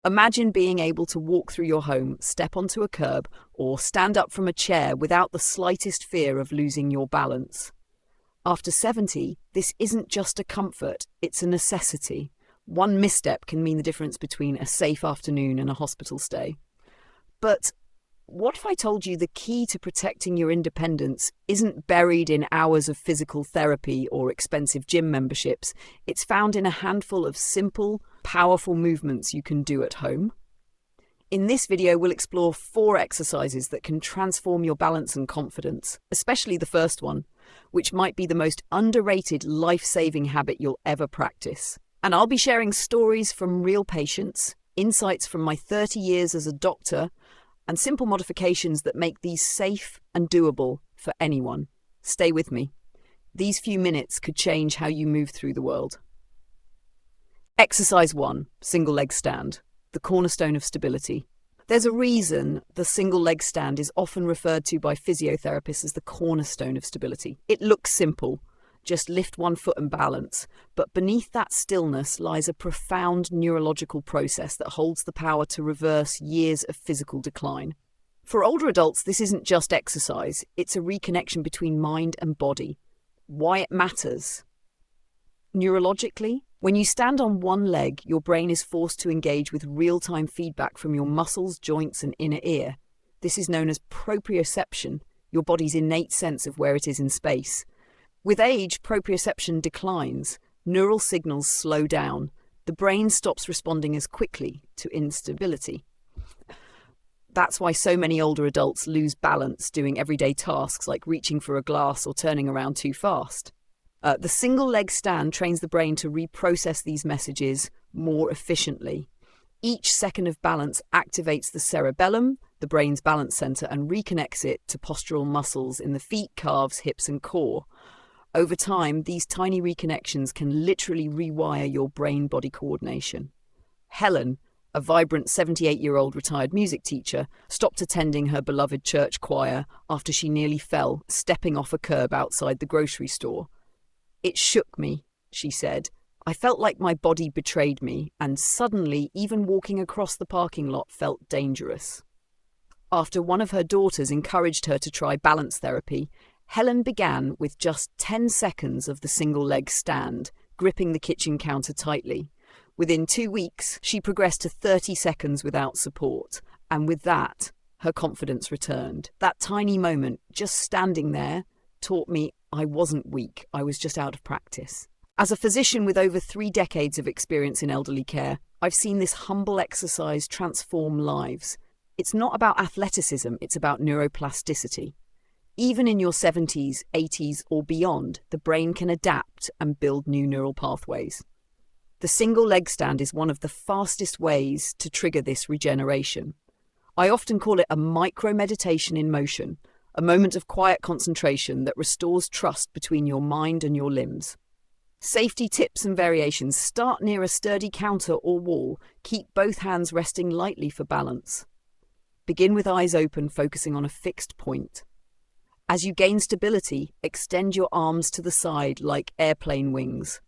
Imagine being able to walk through your home, step onto a curb, or stand up from a chair without the slightest fear of losing your balance. After 70, this isn't just a comfort, it's a necessity. One misstep can mean the difference between a safe afternoon and a hospital stay. But what if I told you the key to protecting your independence isn't buried in hours of physical therapy or expensive gym memberships? It's found in a handful of simple, powerful movements you can do at home. In this video, we'll explore 4 exercises that can transform your balance and confidence, especially the first one, which might be the most underrated life-saving habit you'll ever practice. And I'll be sharing stories from real patients, insights from my 30 years as a doctor, and simple modifications that make these safe and doable for anyone. Stay with me. These few minutes could change how you move through the world. Exercise 1, single leg stand, the cornerstone of stability. There's a reason the single leg stand is often referred to by physiotherapists as the cornerstone of stability. It looks simple, just lift one foot and balance, but beneath that stillness lies a profound neurological process that holds the power to reverse years of physical decline. For older adults, this isn't just exercise, it's a reconnection between mind and body. Why it matters? Neurologically, when you stand on one leg, your brain is forced to engage with real-time feedback from your muscles, joints, and inner ear. This is known as proprioception, your body's innate sense of where it is in space. With age, proprioception declines, neural signals slow down, the brain stops responding as quickly to instability. That's why so many older adults lose balance doing everyday tasks like reaching for a glass or turning around too fast. The single leg stand trains the brain to reprocess these messages more efficiently. Each second of balance activates the cerebellum, the brain's balance center, and reconnects it to postural muscles in the feet, calves, hips, and core. Over time, these tiny reconnections can literally rewire your brain-body coordination. Helen, a vibrant 78-year-old retired music teacher, stopped attending her beloved church choir after she nearly fell, stepping off a curb outside the grocery store. "It shook me," she said. "I felt like my body betrayed me, and suddenly even walking across the parking lot felt dangerous." After one of her daughters encouraged her to try balance therapy, Helen began with just 10 seconds of the single leg stand, gripping the kitchen counter tightly. Within 2 weeks, she progressed to 30 seconds without support, and with that, her confidence returned. That tiny moment, just standing there, taught me I wasn't weak, I was just out of practice. As a physician with over 3 decades of experience in elderly care, I've seen this humble exercise transform lives. It's not about athleticism, it's about neuroplasticity. Even in your 70s, 80s, or beyond, the brain can adapt and build new neural pathways. The single leg stand is one of the fastest ways to trigger this regeneration. I often call it a micro-meditation in motion, a moment of quiet concentration that restores trust between your mind and your limbs. Safety tips and variations: start near a sturdy counter or wall, keep both hands resting lightly for balance. Begin with eyes open, focusing on a fixed point. As you gain stability, extend your arms to the side like airplane wings.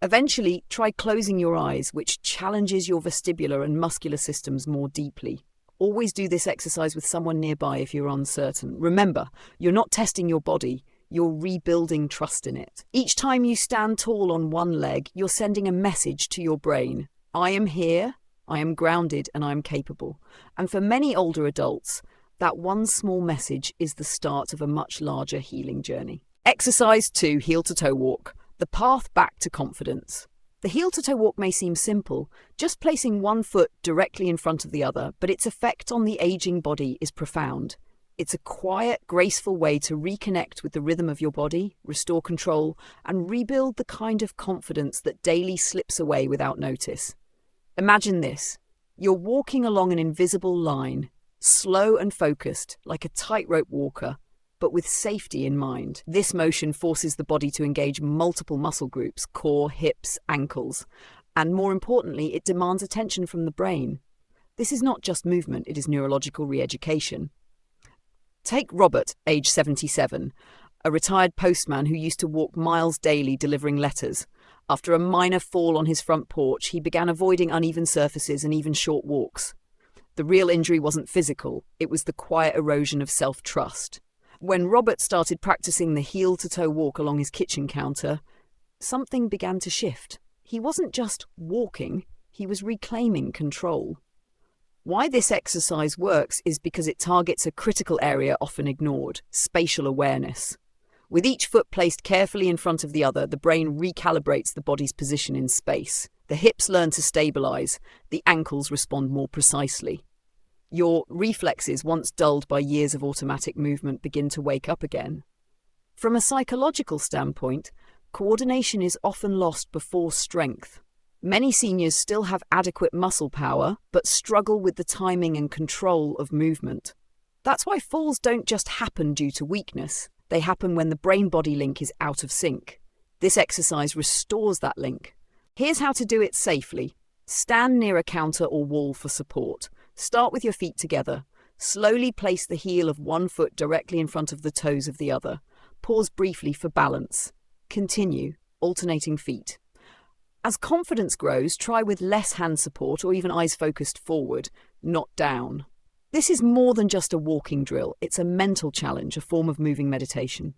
Eventually, try closing your eyes, which challenges your vestibular and muscular systems more deeply. Always do this exercise with someone nearby if you're uncertain. Remember, you're not testing your body, you're rebuilding trust in it. Each time you stand tall on one leg, you're sending a message to your brain. I am here, I am grounded, and I am capable. And for many older adults, that one small message is the start of a much larger healing journey. Exercise 2, heel-to-toe walk, the path back to confidence. The heel-to-toe walk may seem simple, just placing one foot directly in front of the other, but its effect on the aging body is profound. It's a quiet, graceful way to reconnect with the rhythm of your body, restore control, and rebuild the kind of confidence that daily slips away without notice. Imagine this. You're walking along an invisible line, slow and focused, like a tightrope walker, but with safety in mind. This motion forces the body to engage multiple muscle groups, core, hips, ankles, and more importantly, it demands attention from the brain. This is not just movement, it is neurological re-education. Take Robert, age 77, a retired postman who used to walk miles daily delivering letters. After a minor fall on his front porch, he began avoiding uneven surfaces and even short walks. The real injury wasn't physical, it was the quiet erosion of self-trust. When Robert started practicing the heel-to-toe walk along his kitchen counter, something began to shift. He wasn't just walking, he was reclaiming control. Why this exercise works is because it targets a critical area often ignored: spatial awareness. With each foot placed carefully in front of the other, the brain recalibrates the body's position in space. The hips learn to stabilize, the ankles respond more precisely. Your reflexes, once dulled by years of automatic movement, begin to wake up again. From a psychological standpoint, coordination is often lost before strength. Many seniors still have adequate muscle power, but struggle with the timing and control of movement. That's why falls don't just happen due to weakness. They happen when the brain-body link is out of sync. This exercise restores that link. Here's how to do it safely. Stand near a counter or wall for support. Start with your feet together. Slowly place the heel of one foot directly in front of the toes of the other. Pause briefly for balance. Continue, alternating feet. As confidence grows, try with less hand support or even eyes focused forward, not down. This is more than just a walking drill. It's a mental challenge, a form of moving meditation.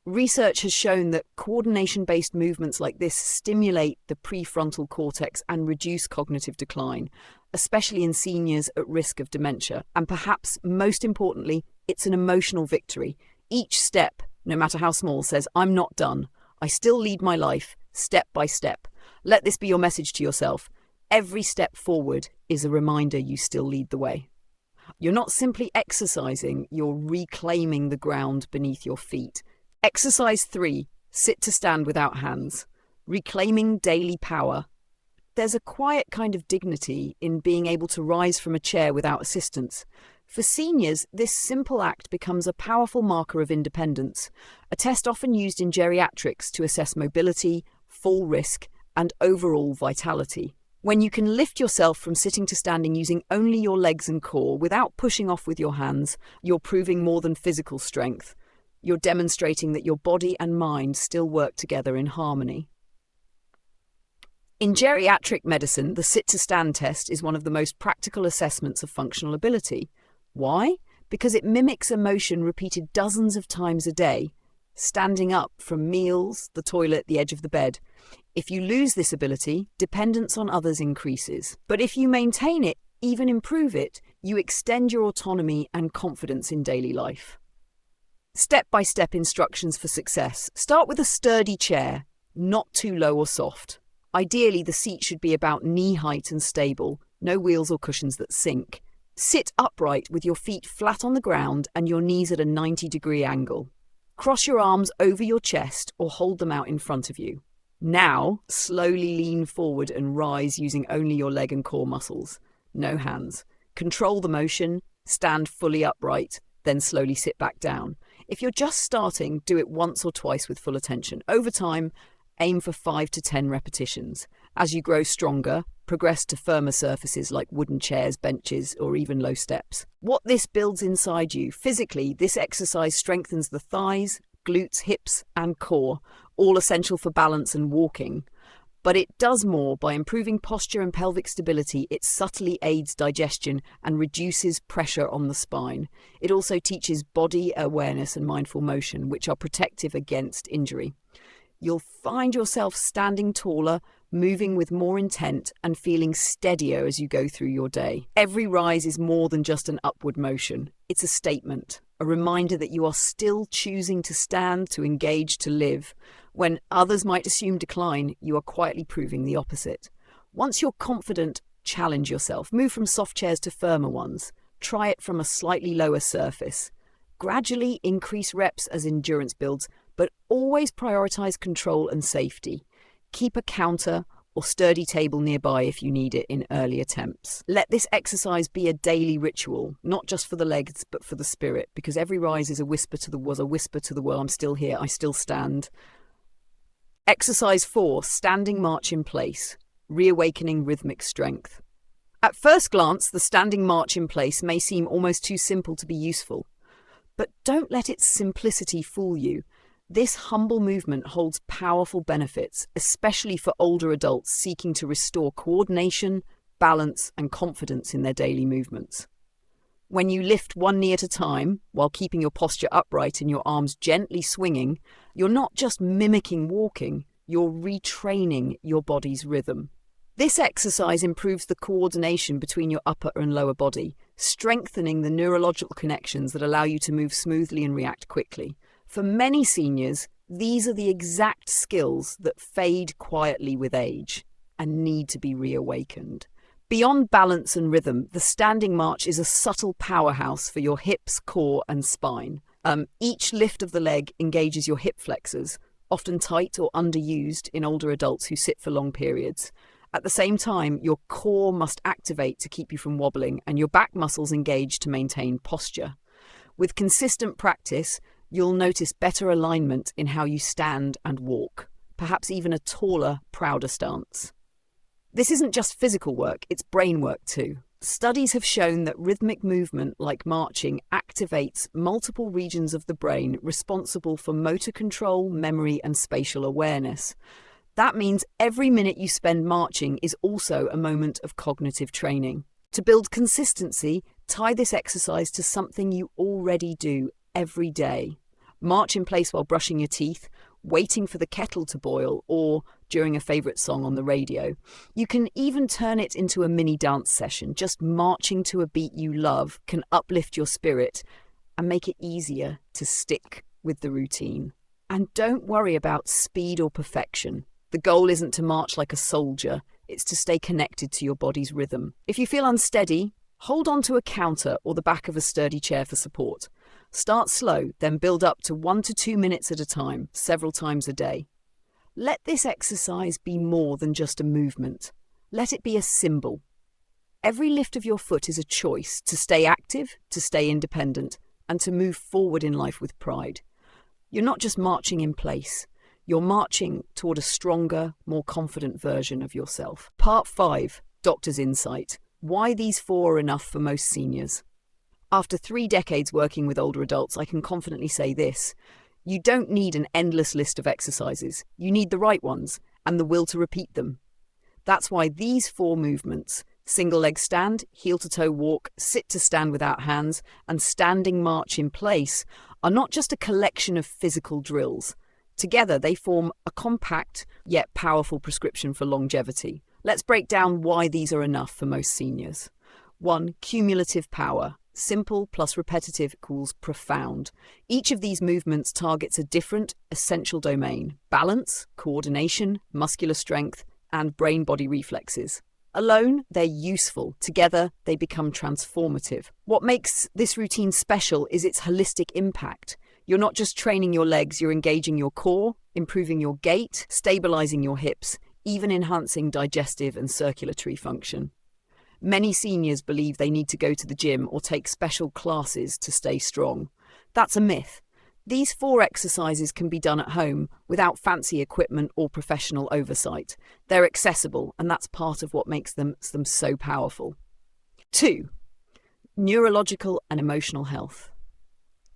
Research has shown that coordination-based movements like this stimulate the prefrontal cortex and reduce cognitive decline, especially in seniors at risk of dementia. And perhaps most importantly, it's an emotional victory. Each step, no matter how small, says, "I'm not done. I still lead my life, step by step." Let this be your message to yourself. Every step forward is a reminder you still lead the way. You're not simply exercising, you're reclaiming the ground beneath your feet. Exercise 3, sit to stand without hands. Reclaiming daily power. There's a quiet kind of dignity in being able to rise from a chair without assistance. For seniors, this simple act becomes a powerful marker of independence, a test often used in geriatrics to assess mobility, fall risk, and overall vitality. When you can lift yourself from sitting to standing using only your legs and core without pushing off with your hands, you're proving more than physical strength. You're demonstrating that your body and mind still work together in harmony. In geriatric medicine, the sit-to-stand test is one of the most practical assessments of functional ability. Why? Because it mimics a motion repeated dozens of times a day, standing up from meals, the toilet, the edge of the bed. If you lose this ability, dependence on others increases. But if you maintain it, even improve it, you extend your autonomy and confidence in daily life. Step-by-step instructions for success. Start with a sturdy chair, not too low or soft. Ideally, the seat should be about knee height and stable, no wheels or cushions that sink. Sit upright with your feet flat on the ground and your knees at a 90-degree angle. Cross your arms over your chest or hold them out in front of you. Now, slowly lean forward and rise using only your leg and core muscles. No hands. Control the motion, stand fully upright, then slowly sit back down. If you're just starting, do it once or twice with full attention. Over time, aim for 5 to 10 repetitions. As you grow stronger, progress to firmer surfaces like wooden chairs, benches, or even low steps. What this builds inside you, physically, this exercise strengthens the thighs, glutes, hips, and core, all essential for balance and walking. But it does more by improving posture and pelvic stability. It subtly aids digestion and reduces pressure on the spine. It also teaches body awareness and mindful motion, which are protective against injury. You'll find yourself standing taller, moving with more intent, and feeling steadier as you go through your day. Every rise is more than just an upward motion. It's a statement, a reminder that you are still choosing to stand, to engage, to live. When others might assume decline, you are quietly proving the opposite. Once you're confident, challenge yourself. Move from soft chairs to firmer ones. Try it from a slightly lower surface. Gradually increase reps as endurance builds, but always prioritize control and safety. Keep a counter or sturdy table nearby if you need it in early attempts. Let this exercise be a daily ritual, not just for the legs, but for the spirit, because every rise is a whisper to the world, I'm still here, I still stand. Exercise 4, standing march in place, reawakening rhythmic strength. At first glance, the standing march in place may seem almost too simple to be useful. But don't let its simplicity fool you. This humble movement holds powerful benefits, especially for older adults seeking to restore coordination, balance, and confidence in their daily movements. When you lift one knee at a time while keeping your posture upright and your arms gently swinging, you're not just mimicking walking, you're retraining your body's rhythm. This exercise improves the coordination between your upper and lower body, strengthening the neurological connections that allow you to move smoothly and react quickly. For many seniors, these are the exact skills that fade quietly with age and need to be reawakened. Beyond balance and rhythm, the standing march is a subtle powerhouse for your hips, core, and spine. Each lift of the leg engages your hip flexors, often tight or underused in older adults who sit for long periods. At the same time, your core must activate to keep you from wobbling, and your back muscles engage to maintain posture. With consistent practice, you'll notice better alignment in how you stand and walk, perhaps even a taller, prouder stance. This isn't just physical work, it's brain work too. Studies have shown that rhythmic movement like marching activates multiple regions of the brain responsible for motor control, memory, and spatial awareness. That means every minute you spend marching is also a moment of cognitive training. To build consistency, tie this exercise to something you already do every day. March in place while brushing your teeth, waiting for the kettle to boil, or during a favourite song on the radio. You can even turn it into a mini dance session. Just marching to a beat you love can uplift your spirit and make it easier to stick with the routine. And don't worry about speed or perfection. The goal isn't to march like a soldier, it's to stay connected to your body's rhythm. If you feel unsteady, hold on to a counter or the back of a sturdy chair for support. Start slow, then build up to 1 to 2 minutes at a time, several times a day. Let this exercise be more than just a movement. Let it be a symbol. Every lift of your foot is a choice to stay active, to stay independent, and to move forward in life with pride. You're not just marching in place. You're marching toward a stronger, more confident version of yourself. Part 5, Doctor's Insight. Why these 4 are enough for most seniors. After 3 decades working with older adults, I can confidently say this. You don't need an endless list of exercises. You need the right ones and the will to repeat them. That's why these 4 movements, single leg stand, heel to toe walk, sit to stand without hands, and standing march in place, are not just a collection of physical drills. Together, they form a compact yet powerful prescription for longevity. Let's break down why these are enough for most seniors. 1. Cumulative power. Simple plus repetitive equals profound. Each of these movements targets a different, essential domain: balance, coordination, muscular strength, and brain-body reflexes. Alone, they're useful. Together, they become transformative. What makes this routine special is its holistic impact. You're not just training your legs, you're engaging your core, improving your gait, stabilizing your hips, even enhancing digestive and circulatory function. Many seniors believe they need to go to the gym or take special classes to stay strong. That's a myth. These 4 exercises can be done at home without fancy equipment or professional oversight. They're accessible, and that's part of what makes them so powerful. 2. Neurological and emotional health.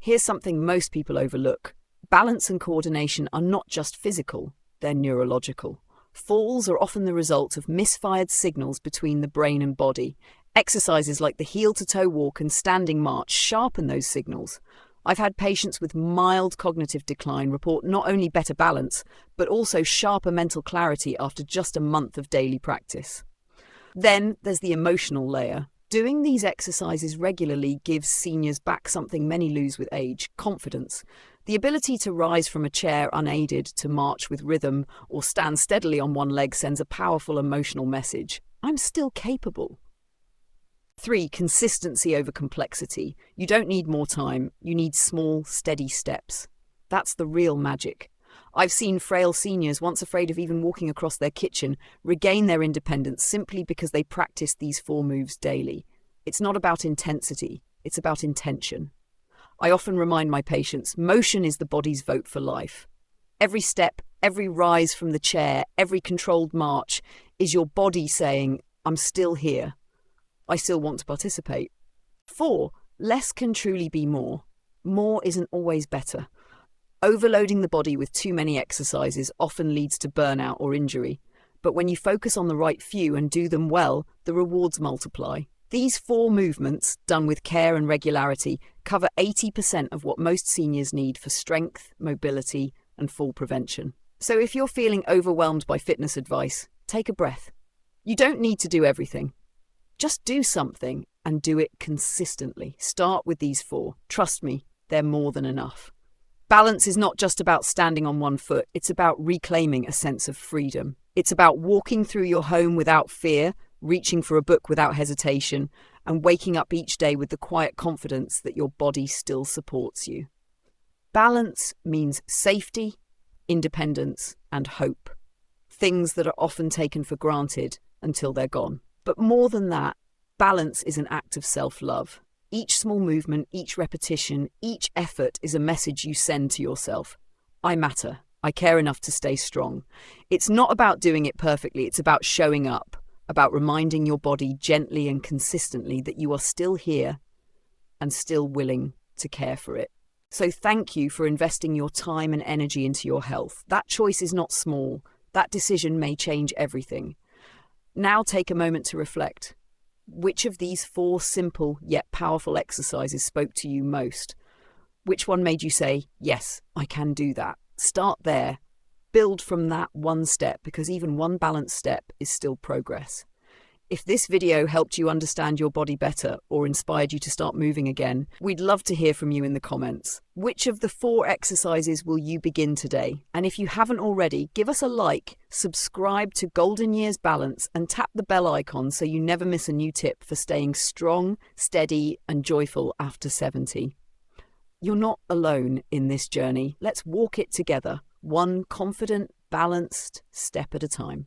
Here's something most people overlook. Balance and coordination are not just physical, they're neurological. Falls are often the result of misfired signals between the brain and body. Exercises like the heel-to-toe walk and standing march sharpen those signals. I've had patients with mild cognitive decline report not only better balance, but also sharper mental clarity after just a month of daily practice. Then there's the emotional layer. Doing these exercises regularly gives seniors back something many lose with age: confidence. The ability to rise from a chair unaided, to march with rhythm, or stand steadily on one leg sends a powerful emotional message. I'm still capable. 3. Consistency over complexity. You don't need more time. You need small, steady steps. That's the real magic. I've seen frail seniors, once afraid of even walking across their kitchen, regain their independence simply because they practice these 4 moves daily. It's not about intensity. It's about intention. I often remind my patients, motion is the body's vote for life. Every step, every rise from the chair, every controlled march is your body saying, I'm still here. I still want to participate. 4. Less can truly be more. More isn't always better. Overloading the body with too many exercises often leads to burnout or injury, but when you focus on the right few and do them well, the rewards multiply. These 4 movements, done with care and regularity, cover 80% of what most seniors need for strength, mobility, and fall prevention. So if you're feeling overwhelmed by fitness advice, take a breath. You don't need to do everything. Just do something and do it consistently. Start with these 4. Trust me, they're more than enough. Balance is not just about standing on one foot, it's about reclaiming a sense of freedom. It's about walking through your home without fear, reaching for a book without hesitation, and waking up each day with the quiet confidence that your body still supports you. Balance means safety, independence, and hope. Things that are often taken for granted until they're gone. But more than that, balance is an act of self-love. Each small movement, each repetition, each effort is a message you send to yourself. I matter. I care enough to stay strong. It's not about doing it perfectly, it's about showing up, about reminding your body gently and consistently that you are still here and still willing to care for it. So thank you for investing your time and energy into your health. That choice is not small. That decision may change everything. Now take a moment to reflect. Which of these 4 simple yet powerful exercises spoke to you most? Which one made you say, yes, I can do that? Start there. Build from that one step, because even one balanced step is still progress. If this video helped you understand your body better or inspired you to start moving again, we'd love to hear from you in the comments. Which of the 4 exercises will you begin today? And if you haven't already, give us a like, subscribe to Golden Years Balance, and tap the bell icon so you never miss a new tip for staying strong, steady, and joyful after 70. You're not alone in this journey. Let's walk it together, one confident, balanced step at a time.